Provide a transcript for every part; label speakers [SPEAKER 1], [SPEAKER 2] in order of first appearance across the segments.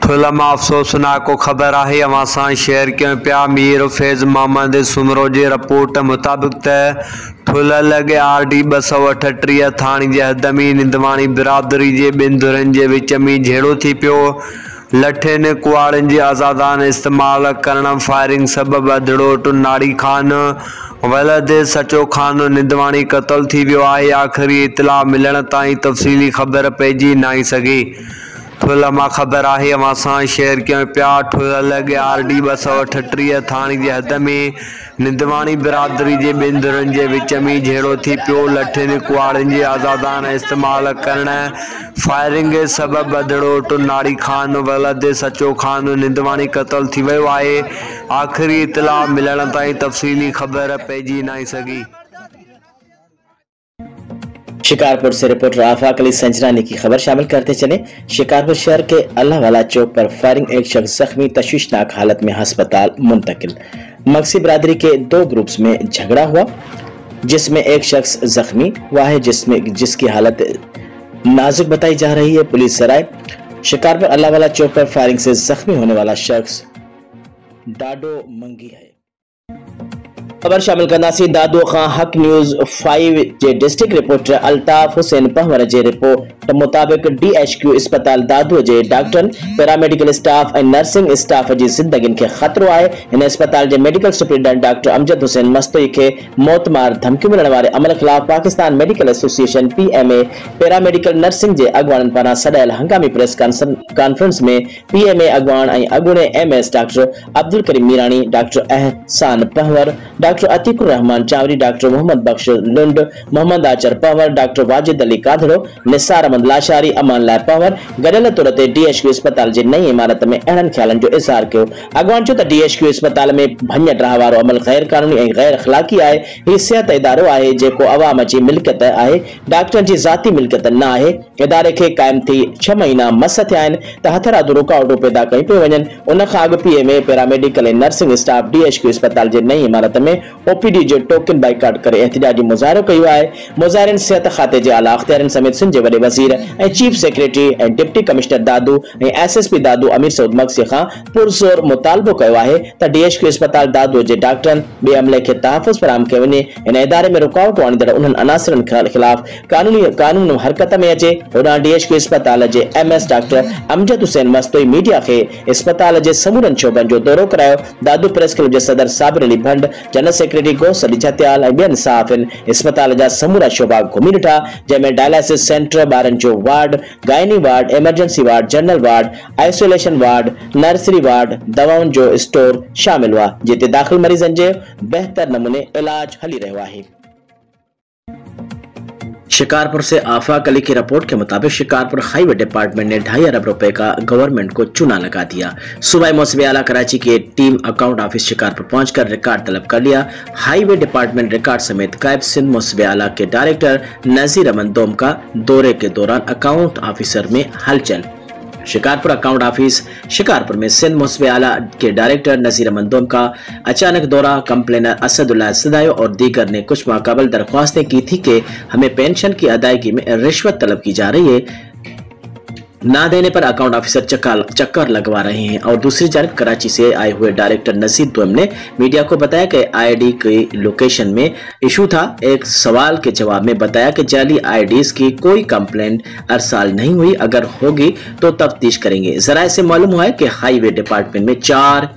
[SPEAKER 1] Film अफ़सोसनाक ख़बर है अवां सां शेयर कयूं पिया। मीर फैज़ मोहम्मद सुमरो जी रिपोर्ट मुताबिक़ थुल लॻे RD 238 थाणे जे हद में निंदवाणी बिरादरी जे ॿिनि धुरनि जे विच में झेड़ो थी पियो। लठियुनि कुआड़नि जे आज़ादाना इस्तेमाल करण फायरिंग सबबि अधड़ो टुनाड़ी खान वलद सचो खान निंदवाणी क़त्ल थी वियो आहे। आख़िरी इतला मिलण ताईं तफ़सीली ख़बर पइजी नाहे सघी। थुल मां ख़बर है अवां सां शेयर कयूं पिया। थुल लॻे RD 238 थाणे जे हद में निंदवाणी बिरादरी जे ॿिनि धुरनि जे विच में झेड़ो थी पियो। लठियुनि कुआड़नि जे आज़ादाना इस्तेमाल करण फायरिंग सबबि अधड़ो टुनाड़ी खान वलद सचो खान निंदवाणी क़त्ल थी वियो आहे। आख़िरी इतला मिलण ताईं तफ़सीली ख़बर पइजी नाहे सघी।
[SPEAKER 2] शिकारपुर से रिपोर्टर आफाक अली संजरानी की खबर शामिल करते चले। शिकारपुर शहर के अल्लाहवाला चौक पर फायरिंग, एक शख्स जख्मी, तशवीशनाक हालत में अस्पताल मुंतकिल। मक्सी बरादरी के 2 ग्रुप्स में झगड़ा हुआ जिसमें एक शख्स जख्मी हुआ है जिसकी हालत नाजुक बताई जा रही है। पुलिस सराय शिकारपुर अल्लाहवाला चौक पर फायरिंग से जख्मी होने वाला शख्स डाडो मंगी है। खबर शामिल करना सी दादू खां हक न्यूज़ 5 जे district reporter Altaf Hussain power जे रिपोर्ट मुताबिक DHQ अस्पताल दादू जे डॉक्टर, पैरामेडिकल स्टाफ और नर्सिंग स्टाफ जी जिंदगी के खतरो है। इन अस्पताल के medical superintendent doctor Amjad Hussain Mastoi के मौतमार धमकी मिलने वाले अमल खिलाफ Pakistan medical association PMA paramedical nursing के अगवान पारा सदायल हंगामी प्रेस कॉन्फ्रेंस में PMA अगवान और अगुणे MS doctor Abdul Karim Mirani, doctor एहसान पहवर, डॉक्टर अतीकुर रहमान चावरी, डॉक्टर मोहम्मद बख्श लुंड, मोहम्मद आचर पहवर, डॉक्टर वाजिद अली काधड़ो, निसार अहमद लाशारी, अमान लाए पहवर गडियल तौर ते DHQ अस्पताल जी नई इमारत में अहड़न ख्यालन जो इज़हार कियो। अगवान चो त DHQ अस्पताल में भंजट रहा वारो अमल गैर कानूनी और गैर अखलाकी है। ही सिहत इदारो है जेको अवाम जी मिल्कियत है, डॉक्टर की जाती मिल्कियत न है। इदारे के कायम थी 6 महीना मस थिया आहिनि त हथरादू रुकावटूं पैदा कयूं पियूं वञनि। उन खां अॻु PMA पैरामेडिकल ऐं नर्सिंग स्टाफ DHQ अस्पताल जे नई इमारत में OPD जो टोकन बाइकाट करे एहतजाजी मुज़ाहिरो कयो आहे। मुज़ाहिरनि सिहत खाते जे आला अख्तियारनि समेत सिंध जे वॾे वज़ीर ऐं चीफ सेक्रेटरी ऐं डिप्टी कमिश्नर दादू ऐं SSP दादू अमीर सऊद मक्सी खां पुरज़ोर मुतालबो कयो आहे त DHQ अस्पताल दादू जे डॉक्टरनि ॿिए अमले खे तहफ़ुज़ फराहम कयो वञे। इन इदारे में रुकावटूं आणींदड़ उन्हनि अनासरनि खिलाफ कानून हरकत में अचे। होॾां DHQ अस्पताल जे MS doctor Amjad Hussain Mastoi media खे अस्पताल जे समूरनि शोबनि जो दौरो करायो। दादू प्रेस क्लब जे सदर साबिर अली भंड, जनरल सेक्रेटरी गौस अली जतियाल ऐं ॿियनि सहाफ़िन अस्पताल जा समूरा शोबा घुमी ॾिठा, जंहिंमें डायलिसिस सेंटर, ॿारनि जो ward, gynae ward, emergency ward, general ward, isolation ward, nursery ward, दवाउनि जो स्टोर शामिल हुआ, जिते दाख़िल मरीज़नि जे बेहतर नमूने इलाज हली रहियो आहे। शिकारपुर से आफाक अली की रिपोर्ट के मुताबिक शिकारपुर हाईवे डिपार्टमेंट ने 2.5 अरब रुपए का गवर्नमेंट को चूना लगा दिया। सूबाई मौसमी आला कराची की टीम अकाउंट ऑफिस शिकारपुर पहुंचकर रिकॉर्ड तलब कर लिया। हाईवे डिपार्टमेंट रिकॉर्ड समेत गायब सिंध मौसमी आला के डायरेक्टर नजीर अमन दोम का दौरे के दौरान अकाउंट ऑफिसर में हलचल। शिकारपुर अकाउंट ऑफिस शिकारपुर में सिंध मौसमी आला के डायरेक्टर नजीर अमन दोम का अचानक दौरा। कंप्लेनर असदुल्ला सदायो और दीगर ने कुछ माह कबल दरख्वास्तें की थी कि हमें पेंशन की अदायगी में रिश्वत तलब की जा रही है, ना देने पर अकाउंट ऑफिसर चक्कर लगवा रहे हैं। और दूसरी जानब कराची से आए हुए डायरेक्टर नसीर दोम ने मीडिया को बताया कि आईडी की लोकेशन में इशू था। एक सवाल के जवाब में बताया कि जाली आईडीज की कोई कंप्लेंट अरसाल नहीं हुई, अगर होगी तो तफ्तीश करेंगे। जराये से मालूम हुआ है कि हाईवे डिपार्टमेंट में 4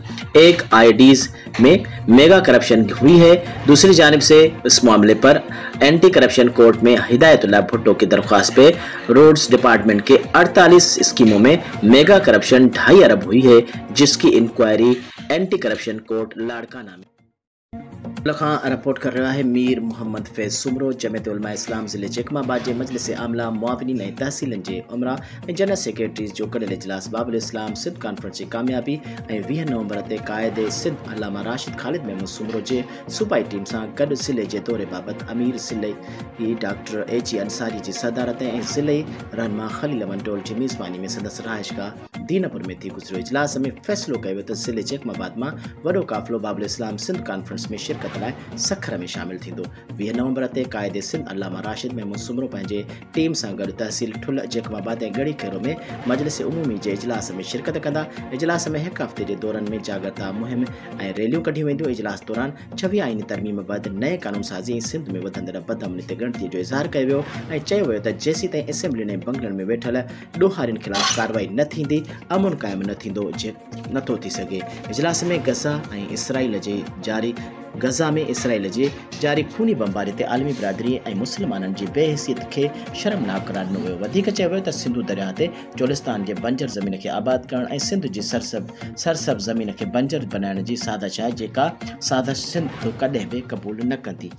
[SPEAKER 2] आईडीज में मेगा करप्शन हुई है। दूसरी जानिब से इस मामले पर एंटी करप्शन कोर्ट में हिदायतुल्लाह भुट्टो की दरख्वास्त पे रोड्स डिपार्टमेंट के 48 स्कीमों में मेगा करप्शन 2.5 अरब हुई है, जिसकी inquiry anti corruption court Larkana में खां रिपोर्ट कर रहा है। मीर मोहम्मद फैज़ सुमरो जमीयत उलमा इस्लाम ज़िले जकमाबाद जे मजलिस आमला मुआविनीन ऐं तहसीलन जे उमरा ऐं जनरल सेक्रेटरीज़ जो कड़ियल इजलास बाबुल इस्लाम सिंध कॉन्फ्रेंस जी कामयाबी ऐं 20 नवंबर ते क़ाइदे सिंध अल्लामा राशिद ख़ालिद महमूद सुमरो जे सूबाई टीम सां गॾु ज़िले जे दौरे बाबति अमीर ज़िले डॉक्टर AG अंसारी जी सदारत ऐं ज़िले रहनुमा ख़लील मंडोल जी मेज़बानी में सदस्य रहाइशगाह दीनपुर में थी गुज़रियो इजलास में फ़ैसिलो कयो त ज़िले जकमाबाद मां वॾो क़ाफ़िलो बाबुल इस्लाम सिंध कॉन्फ्रेंस में शिरकत मुल्क लाइ सखर में शामिल थींदो। 20 नवंबर ते क़ाइदे सिंध अल्लामा राशिद महमूद सुमरो पंहिंजे टीम सां गॾु तहसील ठुल जेकमाबाद ऐं गढ़ी खेरो में मजलिस उमूमी जे इजलास में शिरकत कंदा। इजलास में हिकु हफ़्ते जे दौरनि में जागरता मुहिम ऐं रैलियूं कढियूं वेंदियूं। इजलास दौरान 26 आईनी तरमीम बैदि नए कानून साज़ी ऐं सिंध में वधंदड़ बदअमनी ते ॻणतीअ जो इज़हार कयो वियो ऐं चयो वियो त जेसीं ताईं असेंबलियुनि ऐं बंगलनि में वेठल ॾोहारियुनि ख़िलाफ़ कार्रवाई न थींदी अमुन क़ाइमु न थींदो नथो थी सघे। इजलास में गज़ा में इसराइल जे जारी खूनी बमबारी ते आलमी बिरादरी ऐं मुस्लमाननि जी बेहैसियत खे शर्मनाक करार ॾिनो वियो। वधीक चयो वियो त सिंधु दरिया ते चोलिस्तान जे बंजर ज़मीन खे आबाद करणु ऐं सिंध जी सरसब ज़मीन खे बंजर बनाइण जी साज़िश आहे जेका साज़िश सिंध कॾहिं बि क़बूल न कंदी।